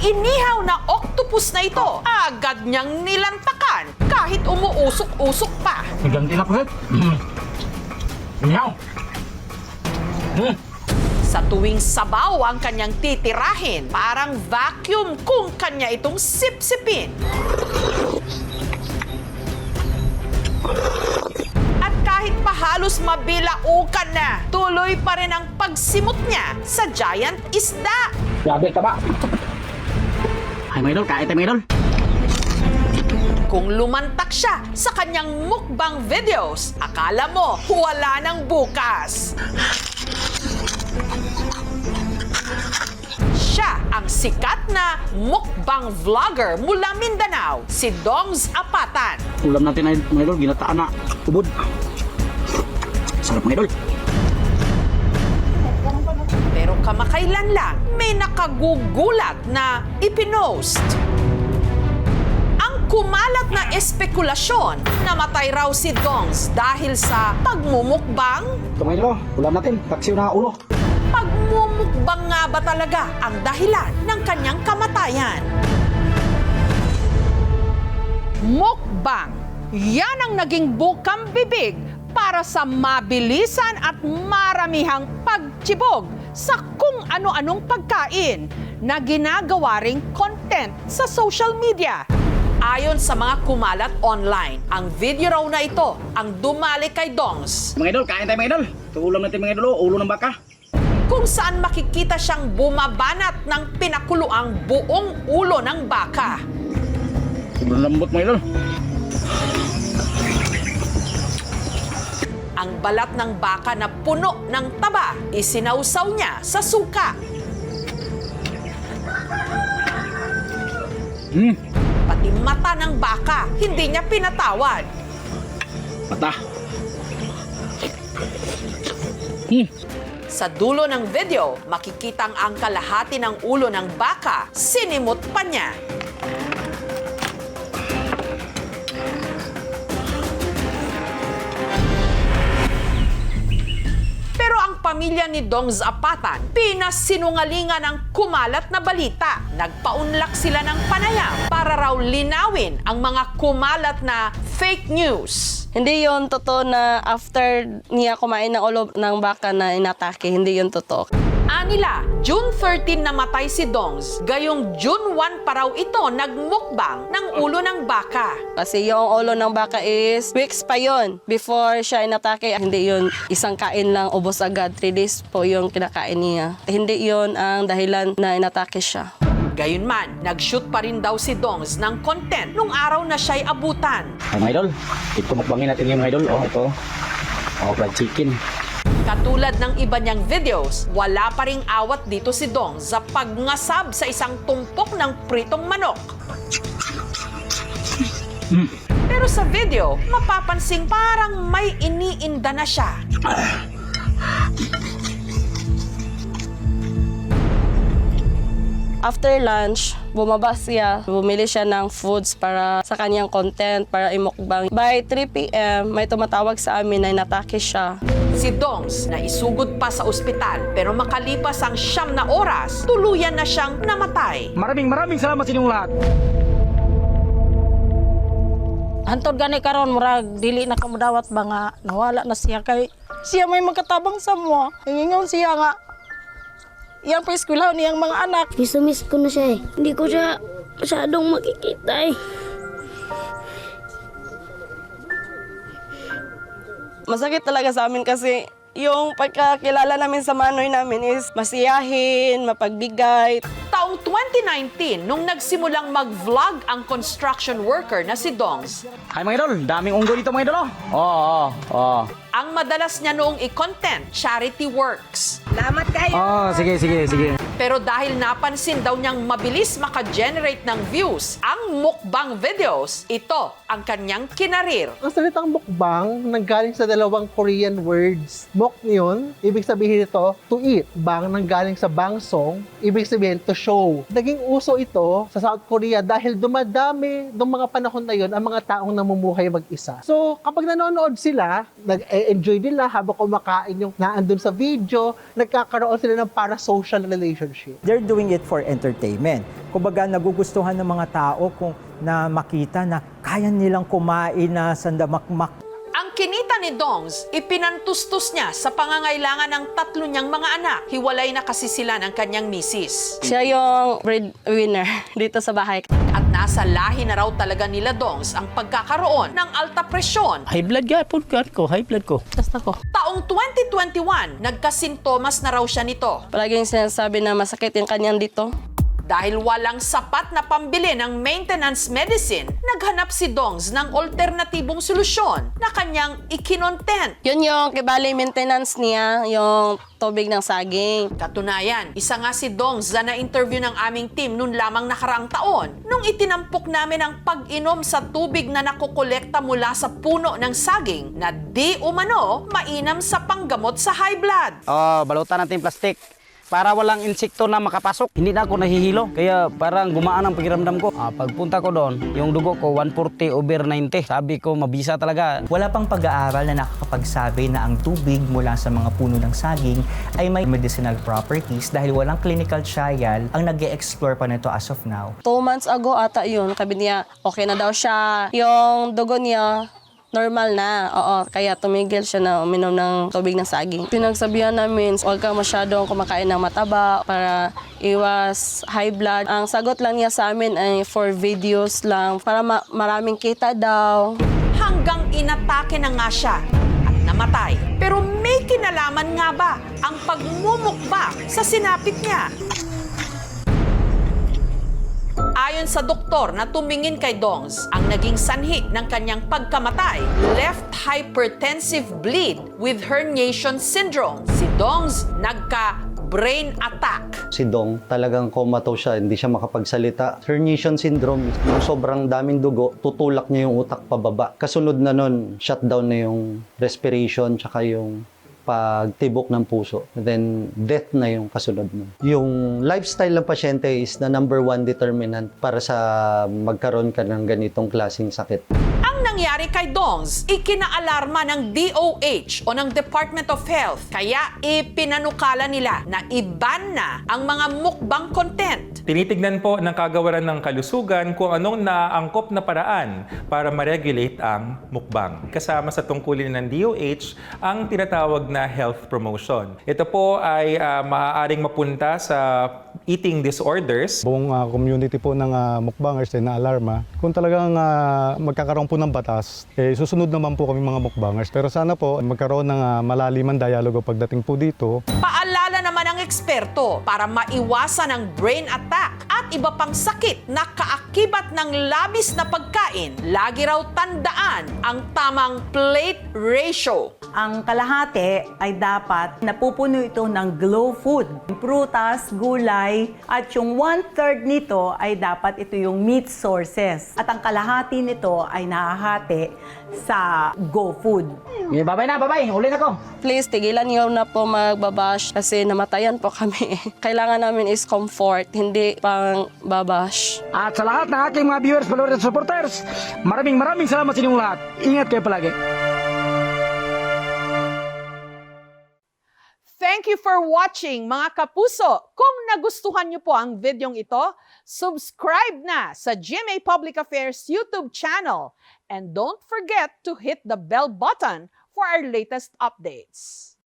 inihaw na octopus na ito, agad niyang nilantakan kahit umuusok-usok pa. Ganti na po. Inihaw. Sa tuwing sabaw ang kanyang titirahin, parang vacuum kung kanya itong sipsipin. At kahit pa halos mabilaukan na, tuloy pa rin ang pagsimot niya sa giant isda. Grabe ka ba? Ay, mga idol, kain tayo mga idol. Kung lumantak siya sa kanyang mukbang videos, akala mo wala nang bukas. Siya ang sikat na mukbang vlogger mula Mindanao, si Dongs Apatan. Ulam natin ay mga idol, ginataan na ubod. Sarap mga idol. Pero kamakailan lang, may nakagugulat na ipinost. Ang kumalat na espekulasyon, namatay raw si Dongs dahil sa pagmumukbang. Ito mga idol, ulam natin, taksiw na ulo. Pagmumukbang nga ba talaga ang dahilan ng kanyang kamatayan? Mukbang. Yan ang naging bukang bibig para sa mabilisan at maramihang pagtsibog sa kung ano-anong pagkain na ginagawa ring content sa social media. Ayon sa mga kumalat online, ang video raw na ito ang dumali kay Dongs, Mga idol, kain tayo mga idol. Ito ulam natin mga idol, ulo ng baka. kung saan makikita siyang bumabanat ng pinakuluang buong ulo ng baka. Sobrang lambot mga idol. Ang balat ng baka na puno ng taba, isinausaw niya sa suka. Pati mata ng baka, hindi niya pinatawad. Mata. Sa dulo ng video, makikitang ang kalahati ng ulo ng baka, sinimot pa niya. Pero ang pamilya ni Dongs Apatan, pinasinungalingan ang kumalat na balita. Nagpaunlak sila ng panayam para raw linawin ang mga kumalat na fake news. Hindi yon totoo na after niya kumain ng ulo ng baka na inatake. Hindi yon totoo. Anila, June 13 namatay si Dongs. Gayong June 1 pa raw ito nagmukbang ng ulo ng baka. Kasi yung ulo ng baka is weeks pa yon before siya inatake. Hindi yon isang kain lang, ubos agad. 3 days po yung kinakain niya. Hindi yon ang dahilan na inatake siya. Gayunman, nag-shoot pa rin daw si Dongs ng content nung araw na siya'y abutan. Ay mga idol, ito mukbangin natin yung mga idol. Oh, ito. Oh, fried chicken. Katulad ng iba niyang videos, wala pa ring awat dito si Dongs sa pagngasab sa isang tumpok ng pritong manok. Pero sa video, mapapansing parang may iniinda na siya. After lunch, bumaba siya. Bumili siya ng foods para sa kanyang content, para imukbang. By 3 p.m., may tumatawag sa amin na inatake siya. Si Dongs na isugod pa sa ospital pero makalipas ang 9 na oras, tuluyan na siyang namatay. Maraming salamat sa inyong lahat. Hantod gani karon murag dili na kamudawat ba nga nawala na siya kay siya may magkatabang sa mo. Ingon siya nga iyang pa-eskwelahan niyang mga anak. Miss ko na siya eh. Hindi ko siya masyadong makikita eh. Masakit talaga sa amin kasi yung pagkakilala namin sa manoy namin is masiyahin, mapagbigay. Taong 2019, nung nagsimulang mag-vlog ang construction worker na si Dongs, Ay mga idol, daming unggoy dito mga idol. Oh. ang madalas niya noong i-content, charity works. Oh, sige. Pero dahil napansin daw niyang mabilis maka-generate ng views ang mukbang videos, ito ang kanyang kinarir. Ang salitang mukbang nanggaling sa dalawang Korean words. Mok yun, ibig sabihin ito, to eat. Bang nanggaling sa bangsong, ibig sabihin to show. Naging uso ito sa South Korea dahil dumadami noong mga panahon na yun ang mga taong namumuhay mag-isa. So, kapag nanonood sila, nag-enjoy nila habang kumakain yung naandun sa video, nagkakaroon sila ng parasocial relationship. relationship. They're doing it for entertainment. Kumbaga, nagugustuhan ng mga tao kung na makita na kaya nilang kumain na sandamakmak. Ang kinita ni Dongs, ipinantustos niya sa pangangailangan ng 3 niyang mga anak. Hiwalay na kasi sila ng kanyang misis. Siya yung breadwinner dito sa bahay. At nasa lahi na raw talaga nila Dongs ang pagkakaroon ng alta presyon. High blood ka po ko, high blood ko. Basta ko. Taong 2021, nagkasintomas na raw siya nito. Palaging sinasabi na masakit yung kanyang dito. Dahil walang sapat na pambili ng maintenance medicine, naghanap si Dongs ng alternatibong solusyon na kanyang ikinontent. Yun yung kibali maintenance niya, yung tubig ng saging. Katunayan, isa nga si Dongs na na-interview ng aming team noon lamang nakaraang taon nung itinampok namin ang pag-inom sa tubig na nakokolekta mula sa puno ng saging na di umano mainam sa panggamot sa high blood. Balutan natin yung plastic para walang insekto na makapasok. Hindi na ako nahihilo, kaya parang gumaan ang pakiramdam ko. Pagpunta ko doon, yung dugo ko 140/90. Sabi ko, mabisa talaga. Wala pang pag-aaral na nakakapagsabi na ang tubig mula sa mga puno ng saging ay may medicinal properties dahil walang clinical trial ang nag-e-explore pa nito as of now. 2 months ago ata yun, sabi niya, okay na daw siya. Yung dugo niya, normal na. Oo, kaya tumigil siya na uminom ng tubig ng saging. Pinagsabihan namin, huwag ka masyadong kumakain ng mataba para iwas high blood. Ang sagot lang niya sa amin ay for videos lang, para maraming kita daw. Hanggang inatake na nga siya at namatay. Pero may kinalaman nga ba ang pagmumukbang sa sinapit niya? Ayon sa doktor na tumingin kay Dongs, ang naging sanhi ng kanyang pagkamatay, left hypertensive bleed with herniation syndrome. Si Dongs nagka-brain attack. Si Dong, talagang comatose siya, hindi siya makapagsalita. Herniation syndrome, yung sobrang daming dugo, tutulak niya yung utak pababa. Kasunod na nun, shutdown na yung respiration, tsaka yung pagtibok ng puso. Then, death na yung kasunod nun. Yung lifestyle ng pasyente is the #1 determinant para sa magkaroon ka ng ganitong klaseng sakit. Ang nangyari kay Dongs, ikinaalarma ng DOH o ng Department of Health. Kaya ipinanukala nila na i-ban na ang mga mukbang content. Tinitignan po ng Kagawaran ng Kalusugan kung anong naaangkop na paraan para ma-regulate ang mukbang. Kasama sa tungkulin ng DOH ang tinatawag na health promotion. Ito po ay maaaring mapunta sa eating disorders. Buong community po ng mukbangers ay na-alarma. Kung talagang magkakaroon po ng batas, susunod naman po kami mga mukbangers. Pero sana po magkaroon ng malalimang dialogo pagdating po dito. Paalala naman ng eksperto para maiwasan ang brain attack at iba pang sakit na kaakibat ng labis na pagkain. Lagi raw tandaan ang tamang plate ratio. Ang kalahati ay dapat napupuno ito ng glow food. Prutas, gulay, at yung 1/3 nito ay dapat ito yung meat sources. At ang kalahati nito ay nahahati sa go food. Babay na, babay. Uli na ko. Please, tigilan niyo na po magbabash kasi namatayan po kami. Kailangan namin is comfort, hindi pang babash. At sa lahat ng aking mga viewers, followers, at supporters, maraming salamat sa inyong lahat. Ingat kayo palagi. Thank you for watching, mga kapuso. Kung nagustuhan niyo po ang videong ito, subscribe na sa GMA Public Affairs YouTube channel. And don't forget to hit the bell button for our latest updates.